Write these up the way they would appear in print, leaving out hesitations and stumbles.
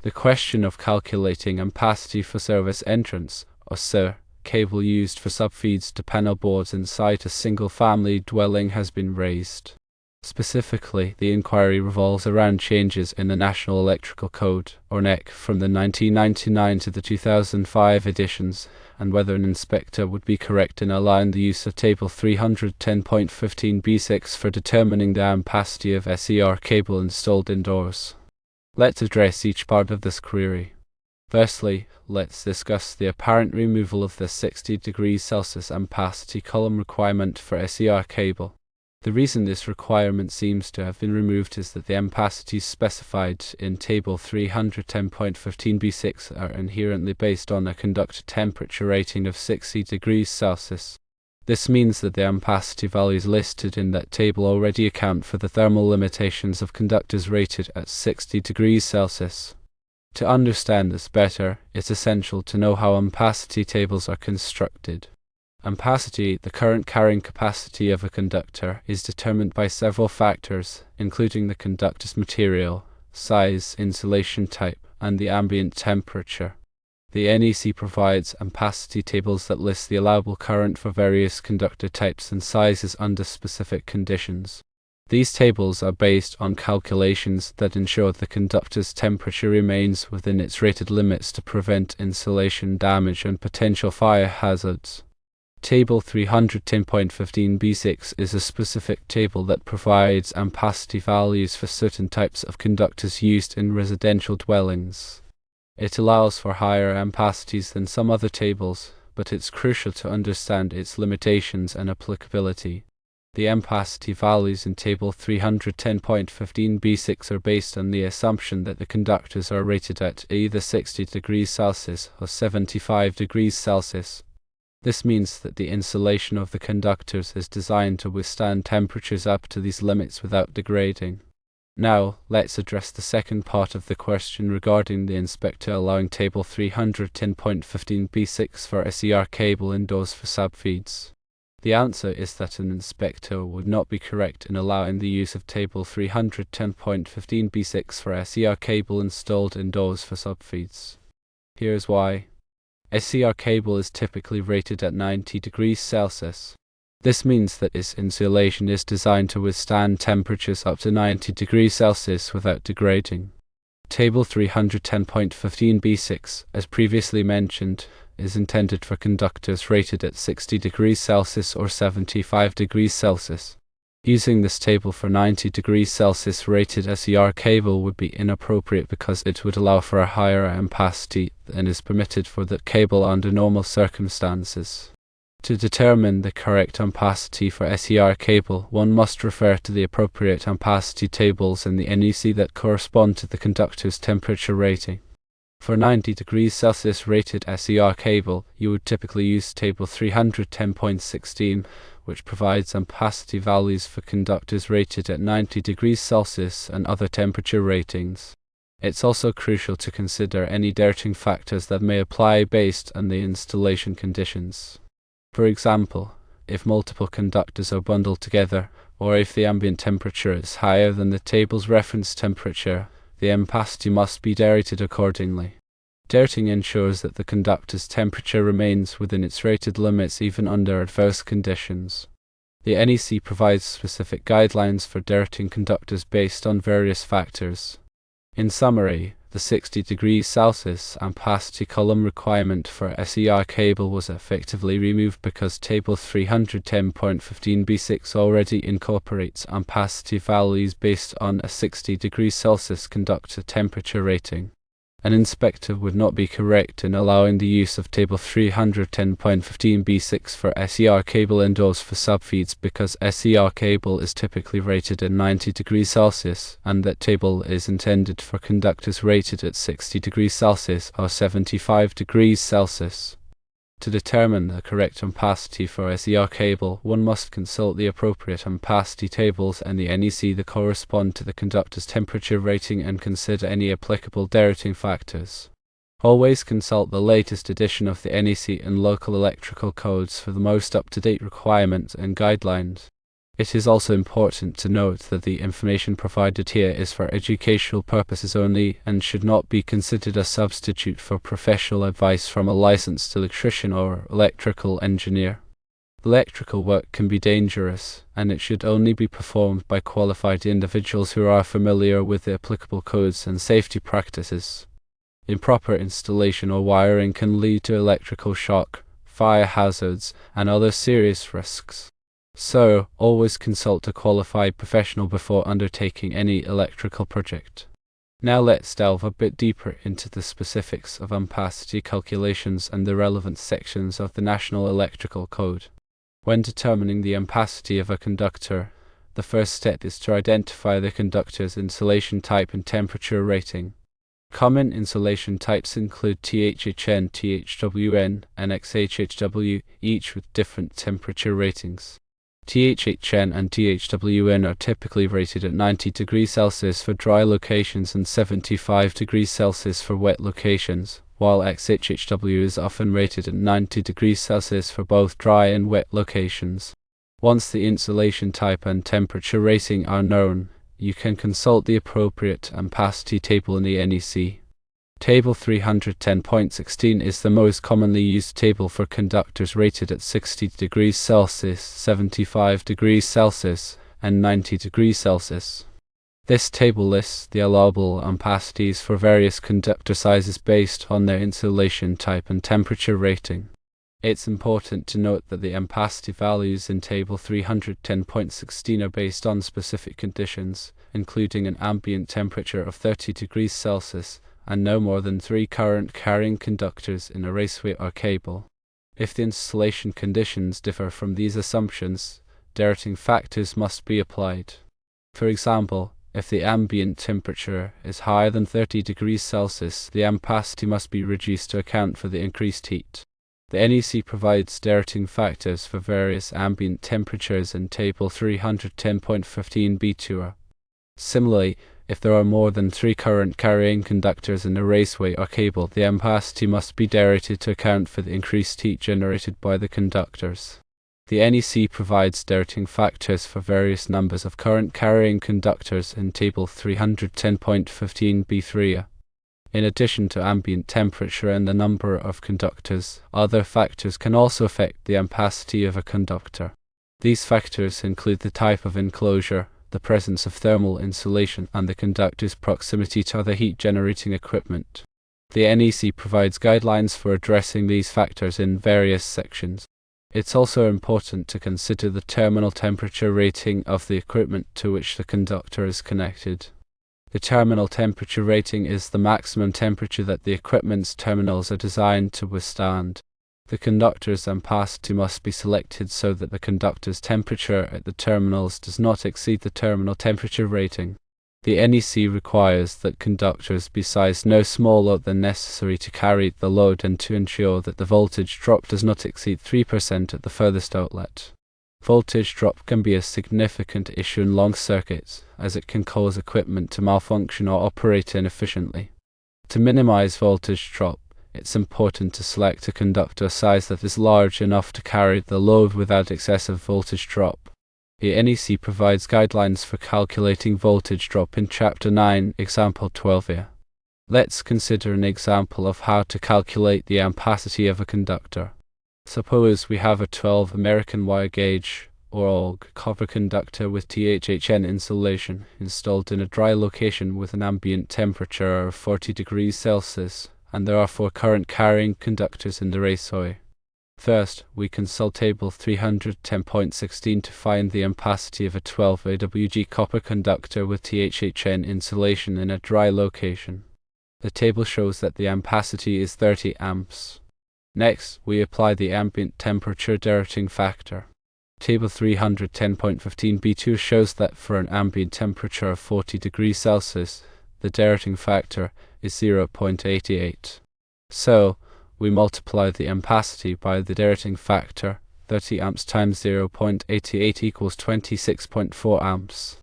The question of calculating ampacity for service entrance, or SER, cable used for subfeeds to panel boards inside a single-family dwelling has been raised. Specifically, the inquiry revolves around changes in the National Electrical Code, or NEC, from the 1999 to the 2005 editions, and whether an inspector would be correct in allowing the use of Table 310.15b6 for determining the ampacity of SER cable installed indoors. Let's address each part of this query. Firstly, let's discuss the apparent removal of the 60 degrees Celsius ampacity column requirement for SER cable. The reason this requirement seems to have been removed is that the ampacities specified in Table 310.15b6 are inherently based on a conductor temperature rating of 60 degrees Celsius. This means that the ampacity values listed in that table already account for the thermal limitations of conductors rated at 60 degrees Celsius. To understand this better, it's essential to know how ampacity tables are constructed. Ampacity, the current carrying capacity of a conductor, is determined by several factors, including the conductor's material, size, insulation type, and the ambient temperature. The NEC provides ampacity tables that list the allowable current for various conductor types and sizes under specific conditions. These tables are based on calculations that ensure the conductor's temperature remains within its rated limits to prevent insulation damage and potential fire hazards. Table 310.15b6 is a specific table that provides ampacity values for certain types of conductors used in residential dwellings. It allows for higher ampacities than some other tables, but it's crucial to understand its limitations and applicability. The ampacity values in Table 310.15b6 are based on the assumption that the conductors are rated at either 60 degrees Celsius or 75 degrees Celsius. This means that the insulation of the conductors is designed to withstand temperatures up to these limits without degrading. Now, let's address the second part of the question regarding the inspector allowing Table 310.15b6 for SER cable indoors for subfeeds. The answer is that an inspector would not be correct in allowing the use of Table 310.15b6 for SER cable installed indoors for subfeeds. Here's why. SER cable is typically rated at 90 degrees Celsius. This means that its insulation is designed to withstand temperatures up to 90 degrees Celsius without degrading. Table 310.15b6, as previously mentioned, is intended for conductors rated at 60 degrees Celsius or 75 degrees Celsius. Using this table for 90 degrees Celsius rated SER cable would be inappropriate because it would allow for a higher ampacity than is permitted for the cable under normal circumstances. To determine the correct ampacity for SER cable, one must refer to the appropriate ampacity tables in the NEC that correspond to the conductor's temperature rating. For 90 degrees Celsius rated SER cable, you would typically use Table 310.16, which provides ampacity values for conductors rated at 90 degrees Celsius and other temperature ratings. It's also crucial to consider any dirting factors that may apply based on the installation conditions. For example, if multiple conductors are bundled together, or if the ambient temperature is higher than the table's reference temperature, the ampacity must be derated accordingly. Dirting ensures that the conductor's temperature remains within its rated limits even under adverse conditions. The NEC provides specific guidelines for dirting conductors based on various factors. In summary, the 60 degrees Celsius ampacity column requirement for SER cable was effectively removed because Table 310.15b6 already incorporates ampacity values based on a 60 degrees Celsius conductor temperature rating. An inspector would not be correct in allowing the use of Table 310.15b6 for SER cable indoors for subfeeds because SER cable is typically rated at 90 degrees Celsius, and that table is intended for conductors rated at 60 degrees Celsius or 75 degrees Celsius. To determine the correct ampacity for SER cable, one must consult the appropriate ampacity tables and the NEC that correspond to the conductor's temperature rating and consider any applicable derating factors. Always consult the latest edition of the NEC and local electrical codes for the most up-to-date requirements and guidelines. It is also important to note that the information provided here is for educational purposes only and should not be considered a substitute for professional advice from a licensed electrician or electrical engineer. Electrical work can be dangerous, and it should only be performed by qualified individuals who are familiar with the applicable codes and safety practices. Improper installation or wiring can lead to electrical shock, fire hazards, and other serious risks. So, always consult a qualified professional before undertaking any electrical project. Now let's delve a bit deeper into the specifics of ampacity calculations and the relevant sections of the National Electrical Code. When determining the ampacity of a conductor, the first step is to identify the conductor's insulation type and temperature rating. Common insulation types include THHN, THWN, and XHHW, each with different temperature ratings. THHN and THWN are typically rated at 90 degrees Celsius for dry locations and 75 degrees Celsius for wet locations, while XHHW is often rated at 90 degrees Celsius for both dry and wet locations. Once the insulation type and temperature rating are known, you can consult the appropriate ampacity table in the NEC. Table 310.16 is the most commonly used table for conductors rated at 60 degrees Celsius, 75 degrees Celsius, and 90 degrees Celsius. This table lists the allowable ampacities for various conductor sizes based on their insulation type and temperature rating. It's important to note that the ampacity values in Table 310.16 are based on specific conditions, including an ambient temperature of 30 degrees Celsius and no more than 3 current-carrying conductors in a raceway or cable. If the installation conditions differ from these assumptions, diluting factors must be applied. For example, if the ambient temperature is higher than 30 degrees Celsius, the ampacity must be reduced to account for the increased heat. The NEC provides diluting factors for various ambient temperatures in Table 310.15b2. Similarly, if there are more than 3 current-carrying conductors in a raceway or cable, the ampacity must be diluted to account for the increased heat generated by the conductors. The NEC provides diluting factors for various numbers of current-carrying conductors in Table 310.15b3. In addition to ambient temperature and the number of conductors, other factors can also affect the ampacity of a conductor. These factors include the type of enclosure, the presence of thermal insulation, and the conductor's proximity to other heat-generating equipment. The NEC provides guidelines for addressing these factors in various sections. It's also important to consider the terminal temperature rating of the equipment to which the conductor is connected. The terminal temperature rating is the maximum temperature that the equipment's terminals are designed to withstand. The conductor's ampacity must be selected so that the conductor's temperature at the terminals does not exceed the terminal temperature rating. The NEC requires that conductors be sized no smaller than necessary to carry the load and to ensure that the voltage drop does not exceed 3% at the furthest outlet. Voltage drop can be a significant issue in long circuits, as it can cause equipment to malfunction or operate inefficiently. To minimize voltage drop, it's important to select a conductor size that is large enough to carry the load without excessive voltage drop. The NEC provides guidelines for calculating voltage drop in Chapter 9, Example 12a. Let's consider an example of how to calculate the ampacity of a conductor. Suppose we have a 12 American wire gauge or AUG copper conductor with THHN insulation installed in a dry location with an ambient temperature of 40 degrees Celsius, and there are 4 current-carrying conductors in the raceway. First, we consult Table 310.16 to find the ampacity of a 12 AWG copper conductor with THHN insulation in a dry location. The table shows that the ampacity is 30 amps. Next, we apply the ambient temperature diluting factor. Table 310.15b2 shows that for an ambient temperature of 40 degrees Celsius, the diluting factor is 0.88. So, we multiply the ampacity by the diluting factor. 30 amps times 0.88 equals 26.4 amps.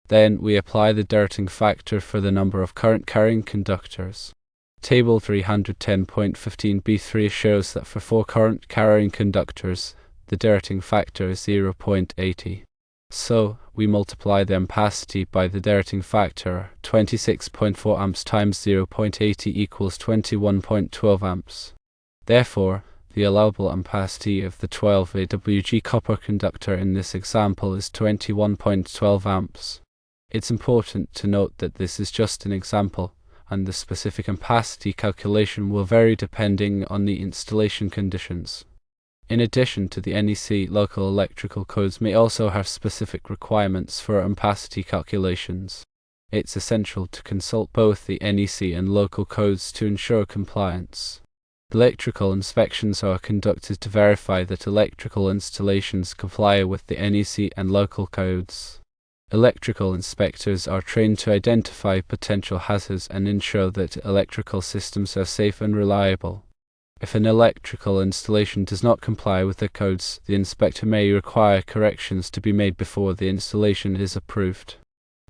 Then we apply the diluting factor for the number of current-carrying conductors. Table 310.15b3 shows that for 4 current-carrying conductors, the diluting factor is 0.80. So, we multiply the ampacity by the Darting factor, 26.4 amps times 0.80 equals 21.12 amps. Therefore, the allowable ampacity of the 12 AWG copper conductor in this example is 21.12 amps. It's important to note that this is just an example, and the specific ampacity calculation will vary depending on the installation conditions. In addition to the NEC, local electrical codes may also have specific requirements for ampacity calculations. It's essential to consult both the NEC and local codes to ensure compliance. Electrical inspections are conducted to verify that electrical installations comply with the NEC and local codes. Electrical inspectors are trained to identify potential hazards and ensure that electrical systems are safe and reliable. If an electrical installation does not comply with the codes, the inspector may require corrections to be made before the installation is approved.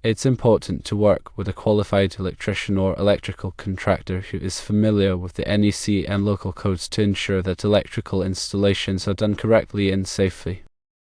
It's important to work with a qualified electrician or electrical contractor who is familiar with the NEC and local codes to ensure that electrical installations are done correctly and safely.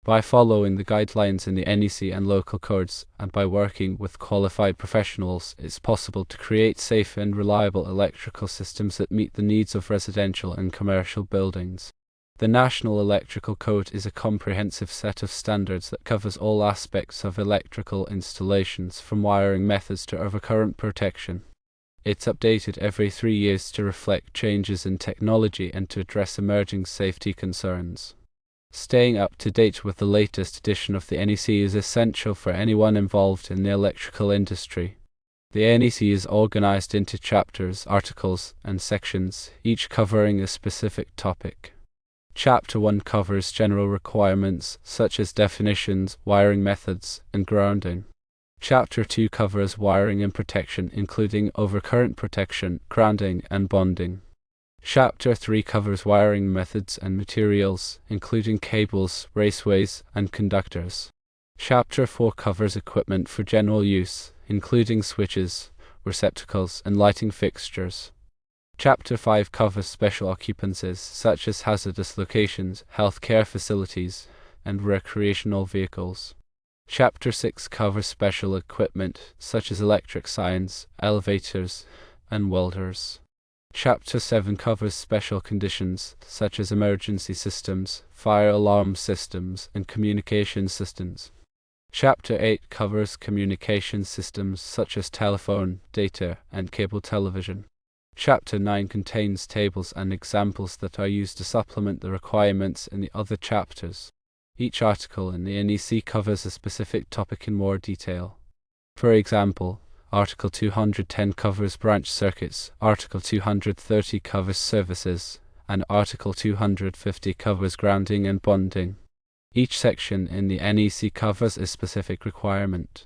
By following the guidelines in the NEC and local codes, and by working with qualified professionals, it's possible to create safe and reliable electrical systems that meet the needs of residential and commercial buildings. The National Electrical Code is a comprehensive set of standards that covers all aspects of electrical installations, from wiring methods to overcurrent protection. It's updated every 3 years to reflect changes in technology and to address emerging safety concerns. Staying up to date with the latest edition of the NEC is essential for anyone involved in the electrical industry. The NEC is organized into chapters, articles, and sections, each covering a specific topic. Chapter 1 covers general requirements, such as definitions, wiring methods, and grounding. Chapter 2 covers wiring and protection, including overcurrent protection, grounding, and bonding. Chapter 3 covers wiring methods and materials, including cables, raceways, and conductors. Chapter 4 covers equipment for general use, including switches, receptacles, and lighting fixtures. Chapter 5 covers special occupancies, such as hazardous locations, healthcare facilities, and recreational vehicles. Chapter 6 covers special equipment, such as electric signs, elevators, and welders. Chapter 7 covers special conditions, such as emergency systems, fire alarm systems, and communication systems. Chapter 8 covers communication systems, such as telephone, data, and cable television. Chapter 9 contains tables and examples that are used to supplement the requirements in the other chapters. Each article in the NEC covers a specific topic in more detail. For example, Article 210 covers branch circuits, Article 230 covers services, and Article 250 covers grounding and bonding. Each section in the NEC covers a specific requirement.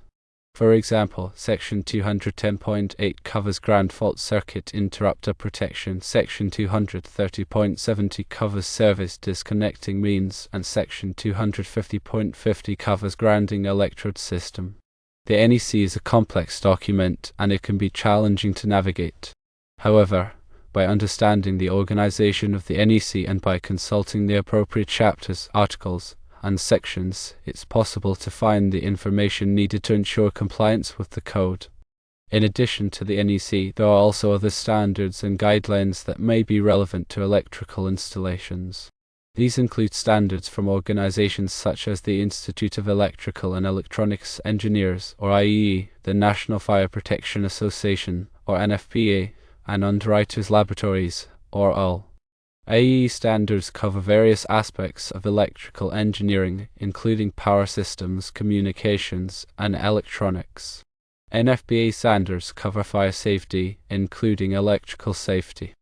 For example, Section 210.8 covers ground fault circuit interrupter protection, Section 230.70 covers service disconnecting means, and Section 250.50 covers grounding electrode system. The NEC is a complex document, and it can be challenging to navigate. However, by understanding the organization of the NEC and by consulting the appropriate chapters, articles, and sections, it's possible to find the information needed to ensure compliance with the code. In addition to the NEC, there are also other standards and guidelines that may be relevant to electrical installations. These include standards from organizations such as the Institute of Electrical and Electronics Engineers, or IEE, the National Fire Protection Association, or NFPA, and Underwriters Laboratories, or UL. IEE standards cover various aspects of electrical engineering, including power systems, communications, and electronics. NFPA standards cover fire safety, including electrical safety.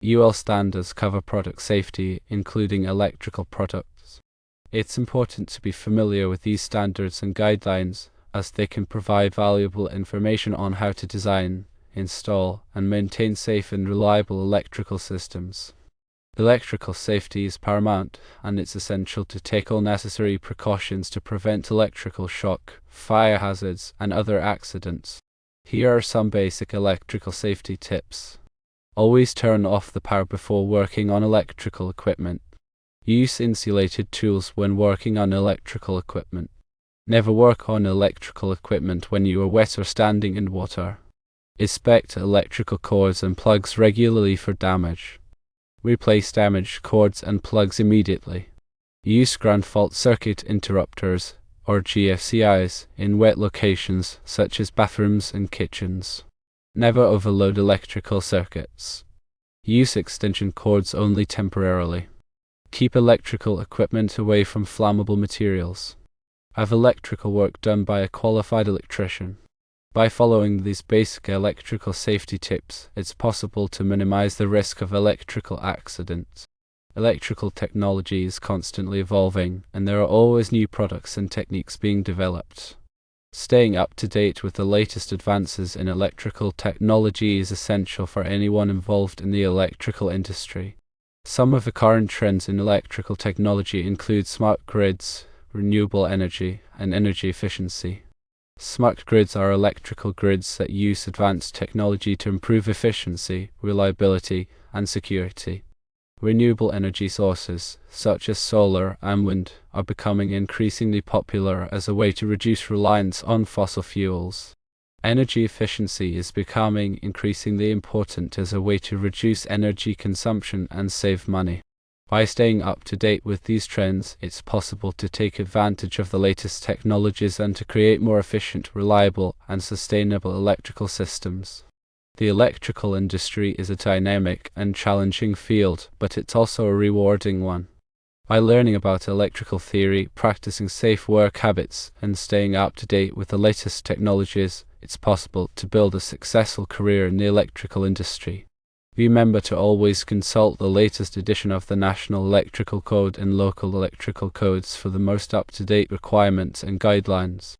UL standards cover product safety, including electrical products. It's important to be familiar with these standards and guidelines, as they can provide valuable information on how to design, install, and maintain safe and reliable electrical systems. Electrical safety is paramount, and it's essential to take all necessary precautions to prevent electrical shock, fire hazards, and other accidents. Here are some basic electrical safety tips. Always turn off the power before working on electrical equipment. Use insulated tools when working on electrical equipment. Never work on electrical equipment when you are wet or standing in water. Inspect electrical cords and plugs regularly for damage. Replace damaged cords and plugs immediately. Use ground fault circuit interrupters, or GFCIs, in wet locations such as bathrooms and kitchens. Never overload electrical circuits. Use extension cords only temporarily. Keep electrical equipment away from flammable materials. Have electrical work done by a qualified electrician. By following these basic electrical safety tips, it's possible to minimize the risk of electrical accidents. Electrical technology is constantly evolving, and there are always new products and techniques being developed. Staying up to date with the latest advances in electrical technology is essential for anyone involved in the electrical industry. Some of the current trends in electrical technology include smart grids, renewable energy, and energy efficiency. Smart grids are electrical grids that use advanced technology to improve efficiency, reliability, and security. Renewable energy sources, such as solar and wind, are becoming increasingly popular as a way to reduce reliance on fossil fuels. Energy efficiency is becoming increasingly important as a way to reduce energy consumption and save money. By staying up to date with these trends, it's possible to take advantage of the latest technologies and to create more efficient, reliable, and sustainable electrical systems. The electrical industry is a dynamic and challenging field, but it's also a rewarding one. By learning about electrical theory, practicing safe work habits, and staying up to date with the latest technologies, it's possible to build a successful career in the electrical industry. Remember to always consult the latest edition of the National Electrical Code and local electrical codes for the most up-to-date requirements and guidelines.